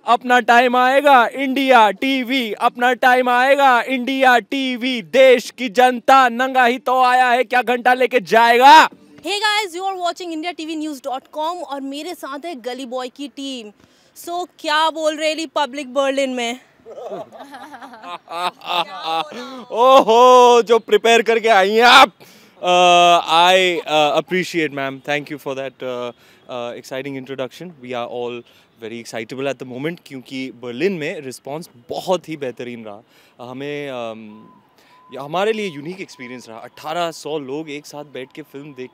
अपना टाइम आएगा India TV, अपना टाइम आएगा इंडिया टीवी। देश की जनता नंगा ही तो आया है, क्या घंटा लेके जाएगा। Hey guys, you are watching IndiaTVNews.com और मेरे साथ है गली बॉय की टीम। So क्या बोल रहे पब्लिक बर्लिन में? ओहो, जो प्रिपेयर करके आई हैं आप। I appreciate ma'am, thank you for that exciting introduction. We are all very excitable at the moment, क्योंकि बर्लिन में रिस्पांस बहुत ही बेहतरीन रहा। हमें हमारे लिए यूनिक एक्सपीरियंस रहा। 1800 लोग एक साथ बैठ के फिल्म देख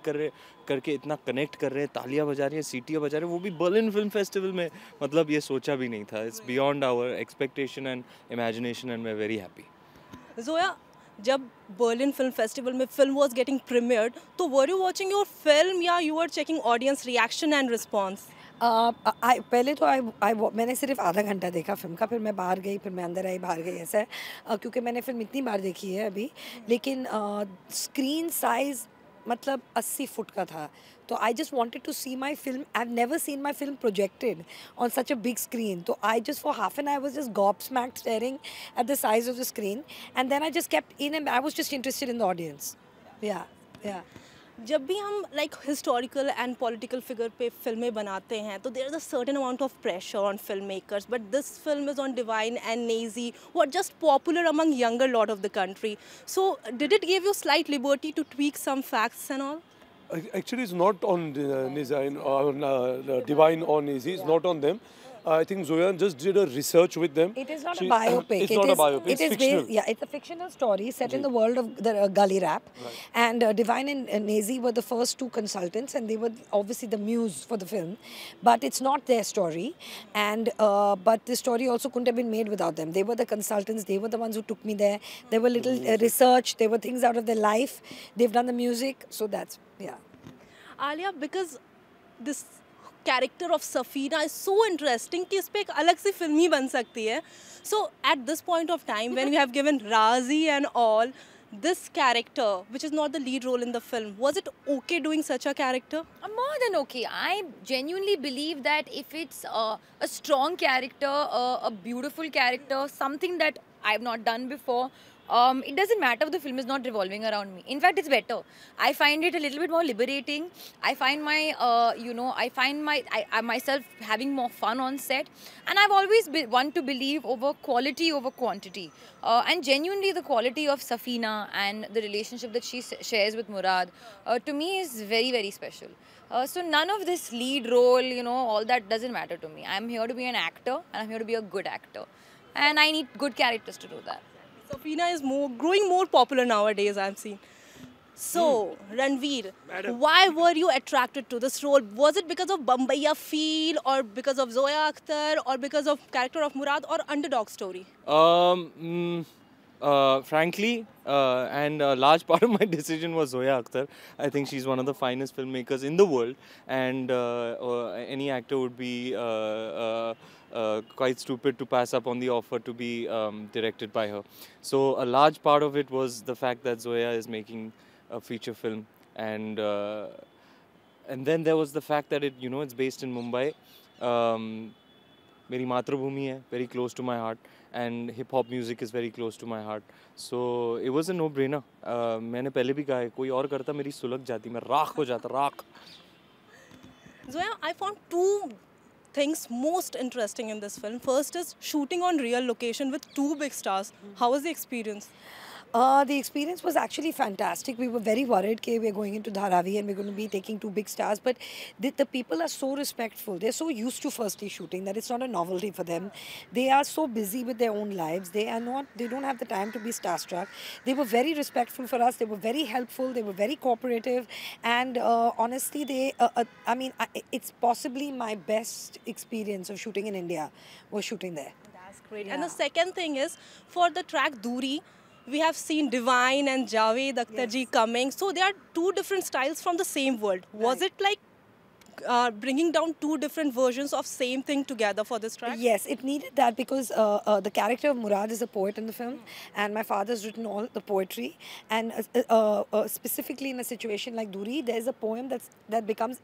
करके इतना कनेक्ट कर रहे हैं, तालियां बजा रहे हैं, सीटियां बजा रहे हैं, वो भी बर्लिन फिल्म फेस्टिवल में। मतलब ये सोचा भी नहीं था। It's beyond our expectation and imagination and we are very happy. Zoya, जब बर्लिन फिल्म फेस्टिवल में फिल्म वाज गेटिंग प्रीमियर्ड, तो were you watching your film या you were checking audience reaction and response? पहले तो मैंने सिर्फ आधा घंटा देखा फिल्म का, फिर मैं बाहर गई, फिर मैं अंदर आई, बाहर गई, ऐसा है। क्योंकि मैंने फिल्म इतनी बार देखी है अभी, लेकिन स्क्रीन साइज़ मतलब 80 फुट का था। तो I just wanted to see my film. I have never seen my film projected on such a big screen. तो I just for half an I was just gobsmacked staring at the size of the screen, and then I just kept in and I was just interested in the audience. Yeah. जब भी हम like historical and political figure पे फिल्में बनाते हैं तो there is a certain amount of pressure on film makers, but this film is on Divine and Naezy who are just popular among younger lot of the country. So did it give you slight liberty to tweak some facts and all? Actually, it's not on Divine or Easy. It's not on them. I think Zoyan just did a research with them. It is not a biopic. It's not a biopic. It's fictional. It's a fictional story set in the world of the gully rap. Right. And Divine and Nazy were the first two consultants, and they were obviously the muse for the film. But it's not their story, and but the story also couldn't have been made without them. They were the consultants. They were the ones who took me there. There were little research. There were things out of their life. They've done the music, so that's Alia, because this character of Safina is so interesting कि इस पर एक अलग सी film ही बन सकती है. So at this point of time when we have given Raji and all this character which is not the lead role in the film, was it okay doing such a character? More than okay. I genuinely believe that if it's a strong character, a beautiful character, something that I've not done before, it doesn't matter if the film is not revolving around me. In fact, it's better. I find it a little bit more liberating. I find I myself having more fun on set. And I've always want to believe over quality over quantity. And genuinely, the quality of Safina and the relationship that she shares with Murad, to me is very, very special. So none of this lead role, all that doesn't matter to me. I'm here to be an actor, and I'm here to be a good actor. And I need good characters to do that. Safina is growing more popular nowadays, I've seen. So, Ranveer, why were you attracted to this role? Was it because of Bombaya feel, or because of Zoya Akhtar, or because of character of Murad, or underdog story? Frankly, and a large part of my decision was Zoya Akhtar. I think she's one of the finest filmmakers in the world, and any actor would be quite stupid to pass up on the offer to be directed by her. So a large part of it was the fact that Zoya is making a feature film, and then there was the fact that it's based in Mumbai. मेरी मातृभूमि है, very close to my heart, and hip hop music is very close to my heart. So it was a no brainer. मैंने पहले भी कहा है, कोई और करता मेरी सुलग जाती, मैं राख हो जाता, राख. Zoya, I found two things most interesting in this film. First is shooting on real location with two big stars. How was the experience? The experience was actually fantastic. We were very worried that we're going into Dharavi and we're going to be taking two big stars. But the people are so respectful. They're so used to firstly shooting that it's not a novelty for them. They are so busy with their own lives. They don't have the time to be starstruck. They were very respectful for us. They were very helpful. They were very cooperative. And honestly, it's possibly my best experience of shooting in India was shooting there. That's great. Yeah. And the second thing is, for the track Duri, we have seen Divine and Javed Akhtar ji coming. So there are two different styles from the same world. Was it like bringing down two different versions of same thing together for this track? Yes, it needed that because the character of Murad is a poet in the film, and my father's written all the poetry. And specifically in a situation like Duri, there's a poem that becomes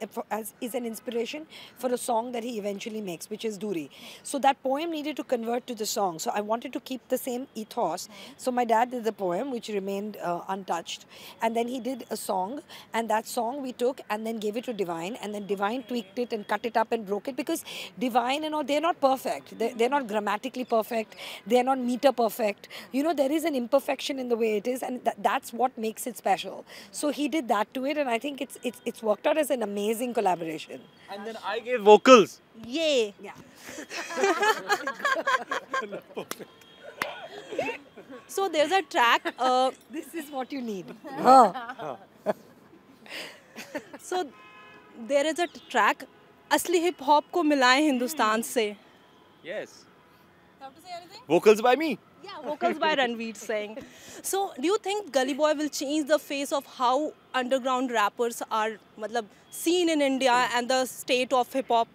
is an inspiration for a song that he eventually makes, which is Duri. So that poem needed to convert to the song. So I wanted to keep the same ethos. So my dad did the poem, which remained untouched, and then he did a song, and that song we took and then gave it to Divine, and then Divine tweaked it and cut it up and broke it, because Divine and all, they're not perfect. They're not grammatically perfect. They're not meter perfect. You know, there is an imperfection in the way it is, and that's what makes it special. So he did that to it, and I think it's worked out as an amazing collaboration. And then I gave vocals. Yay! Yeah. So there's a track. This is what you need. So there is a track. असली hip hop को मिलाएं हिंदुस्तान से. Yes. Have to say anything? Vocals by me. Yeah, vocals by Ranveer Singh. So, do you think Gully Boy will change the face of how underground rappers are seen in India and the state of hip hop?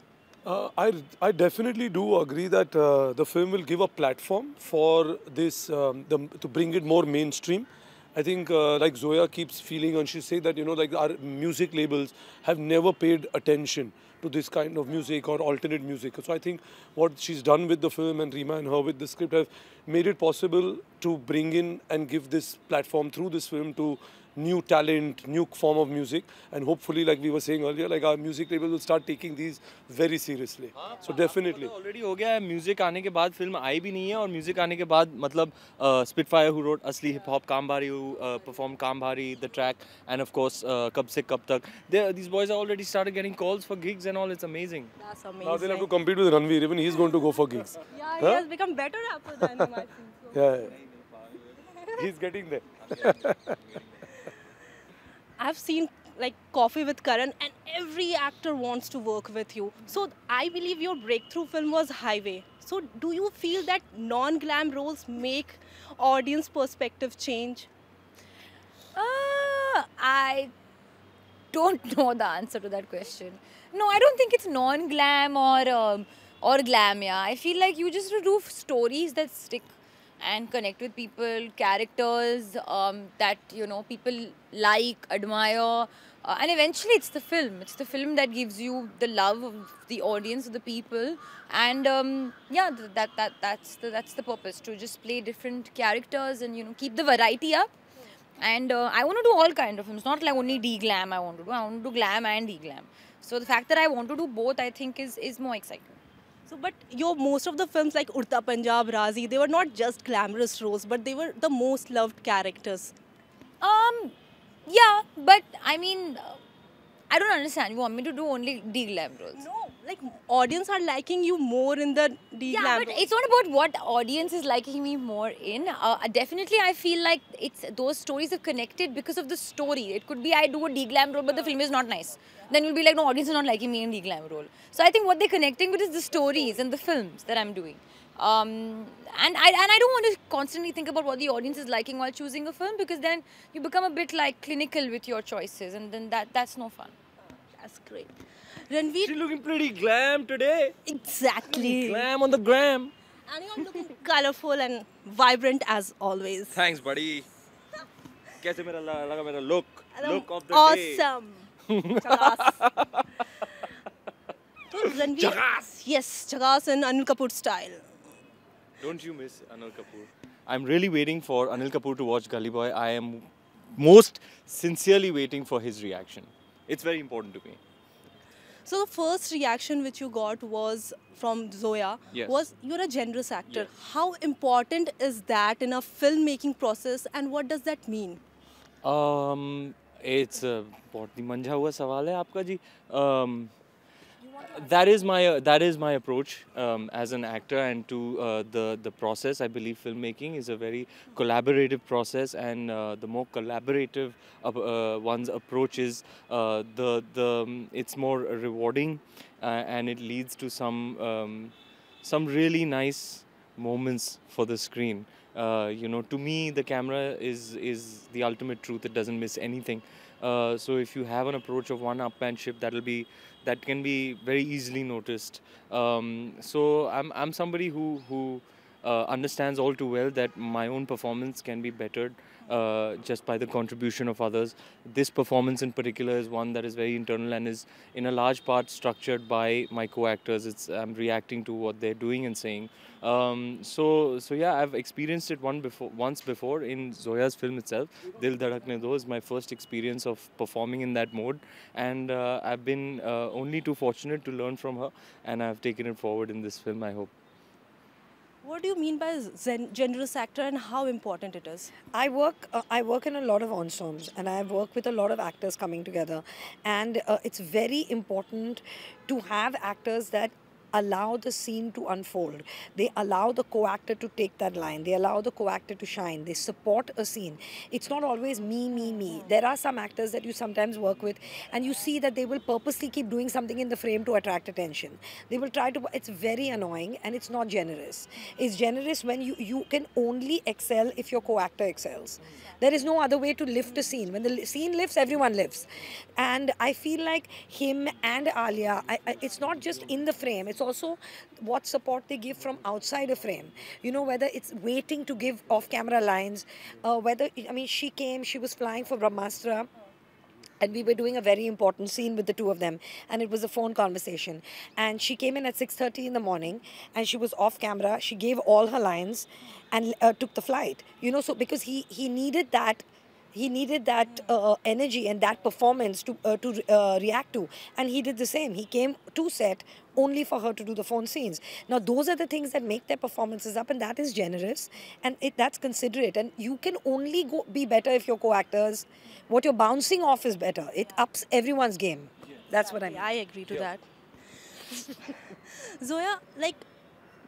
I definitely do agree that the film will give a platform for this to bring it more mainstream. I think like Zoya keeps feeling, and she say that, you know, like our music labels have never paid attention to this kind of music or alternate music. So I think what she's done with the film, and Reema and her with the script, have made it possible to bring in and give this platform through this film to new talent, new form of music, and hopefully, like we were saying earlier, like our music label will start taking these very seriously. So definitely. Already हो गया है. Music आने के बाद film आई भी नहीं है, और music आने के बाद Spitfire, who wrote असली hip hop, Kam Bhari, who performed Kam Bhari, the track, and of course Kab Se Kab Tak. These boys have already started getting calls for gigs and all. It's amazing. That's amazing. Now they'll have to compete with Ranveer. Even he's going to go for gigs. Yeah, he has become better rapper than him, I think so. Yeah. He's getting there. I've seen like Coffee with Karan, and every actor wants to work with you. So I believe your breakthrough film was Highway. So do you feel that non-glam roles make audience perspective change? I don't know the answer to that question. No, I don't think it's non-glam or glam. Yeah, I feel like you just do stories that stick and connect with people, characters that, you know, people like, admire, and eventually it's the film. It's the film that gives you the love of the audience, of the people, and yeah, that's the purpose, to just play different characters and, you know, keep the variety up. And I want to do all kind of films, not like only D-glam I want to do. I want to do glam and D-glam. So the fact that I want to do both, I think, is more exciting. So, but most of the films like Urta Punjab, Razi, they were not just glamorous roles, but they were the most loved characters. Yeah, but I mean, I don't understand. You want me to do only D-glam roles? No, like audience are liking you more in the D-glam. Yeah, but it's not about what audience is liking me more in. Definitely, I feel like those stories have connected because of the story. It could be I do a D-glam role, but the film is not nice. Then you'll be like, no, audience is not liking me in D-glam role. So I think what they're connecting with is the stories and the films that I'm doing. And I don't want to constantly think about what the audience is liking while choosing a film, because then you become a bit like clinical with your choices, and then that's no fun. That's great. Ranveer. She's looking pretty glam today. Exactly. Glam on the gram. And you're looking colorful and vibrant as always. Thanks, buddy. कैसे मेरा लगा मेरा look of the day. Awesome. Chagas. Ranveer. Chagas. Yes, Chagas in Anil Kapoor style. Don't you miss Anil Kapoor? I'm really waiting for Anil Kapoor to watch Gully Boy. I am most sincerely waiting for his reaction. It's very important to me. So the first reaction which you got was from Zoya. Yes. Was you're a generous actor. Yes. How important is that in a filmmaking process, and what does that mean? It's बहुत ही मंझा हुआ सवाल है आपका जी. That is my approach as an actor, and to the process. I believe filmmaking is a very collaborative process, and the more collaborative one's approach is, it's more rewarding, and it leads to some really nice moments for the screen. You know, to me, the camera is the ultimate truth. It doesn't miss anything. So if you have an approach of one-upmanship, that can be very easily noticed. So I'm somebody who understands all too well that my own performance can be bettered just by the contribution of others. This performance in particular is one that is very internal and is in a large part structured by my co-actors. I'm reacting to what they're doing and saying. So yeah, I've experienced it once before in Zoya's film itself. Dil Dhadakne Do is my first experience of performing in that mode, and I've been only too fortunate to learn from her, and I've taken it forward in this film, I hope. What do you mean by generous actor and how important it is? I work in a lot of ensembles, and I work with a lot of actors coming together, and it's very important to have actors that allow the scene to unfold. They allow the co-actor to take that line. They allow the co-actor to shine. They support a scene. It's not always me, me, me. There are some actors that you sometimes work with and you see that they will purposely keep doing something in the frame to attract attention. They will try to, it's very annoying and it's not generous. It's generous when you can only excel if your co-actor excels. There is no other way to lift a scene. When the scene lifts, everyone lifts. And I feel like him and Alia, it's not just in the frame, it's also what support they give from outside a frame. You know, whether it's waiting to give off-camera lines, she came, she was flying for Brahmastra, and we were doing a very important scene with the two of them, and it was a phone conversation. And she came in at 6:30 in the morning, and she was off camera. She gave all her lines, and took the flight. You know, so because he needed that. He needed that energy and that performance to react to, and he did the same. He came to set only for her to do the phone scenes. Now, those are the things that make their performances up, and that is generous, and that's considerate. And you can only be better if your co-actors, what you're bouncing off is better. It ups everyone's game. That's what I mean. I agree to that. Zoya, like,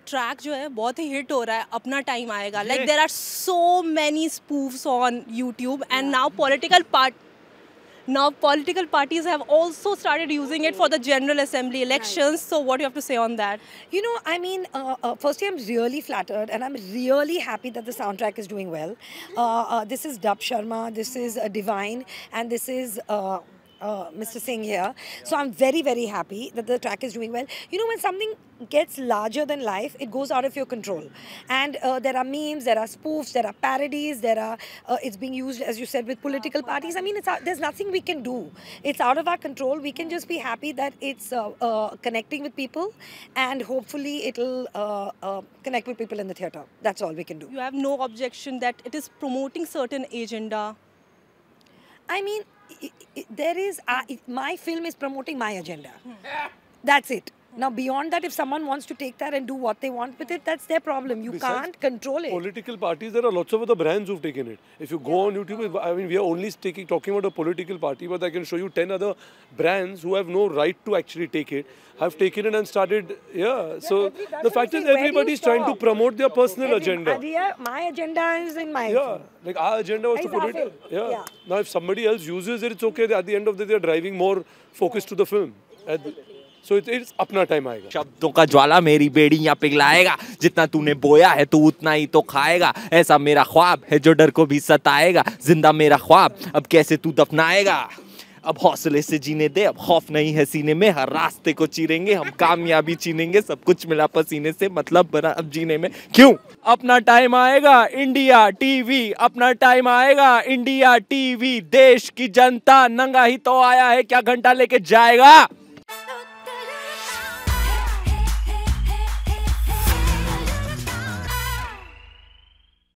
track जो है बहुत ही hit हो रहा है, अपना time आएगा. Like there are so many spoofs on YouTube, and now political parties have also started using it for the General Assembly elections. So what do you have to say on that? You know, I mean, firstly, I'm really flattered and I'm really happy that the soundtrack is doing well. This is Dub Sharma, this is Divine, and this is Mr. Singh here. So I'm very, very happy that the track is doing well. You know, when something gets larger than life, it goes out of your control. And there are memes, there are spoofs, there are parodies, there are, it's being used, as you said, with political parties. I mean, there's nothing we can do. It's out of our control. We can just be happy that it's connecting with people, and hopefully it'll connect with people in the theatre. That's all we can do. You have no objection that it is promoting certain agenda? I mean, there is, my film is promoting my agenda. That's it. Now, beyond that, if someone wants to take that and do what they want with it, that's their problem. You can't control it. Political parties, there are lots of other brands who've taken it. If you go on YouTube, I mean, we are only talking about a political party, but I can show you 10 other brands who have no right to actually take it, have taken it and started, So the fact is, everybody is trying to promote their personal agenda. My agenda is in my film. Like our agenda was to put it. Now, if somebody else uses it, it's okay. At the end of the day, they're driving more focus to the film. So it's अपना time आएगा. शब्दों का ज्वाला मेरी बेड़ियां पिघलाएगा, जितना तूने बोया है तू उतना ही तो खाएगा, ऐसा मेरा ख्वाब है जो डर को भी सताएगा, जिंदा मेरा ख्वाब अब कैसे तू दफनाएगा, अब हौसले से जीने दे, अब खौफ नहीं है सीने में, हर रास्ते को चीरेंगे हम, कामयाबी छीनेंगे, सब कुछ मिला पसीने से, मतलब बना अब जीने में क्यों. अपना टाइम आएगा इंडिया टीवी, अपना टाइम आएगा इंडिया टीवी, देश की जनता नंगा ही तो आया है, क्या घंटा लेके जाएगा.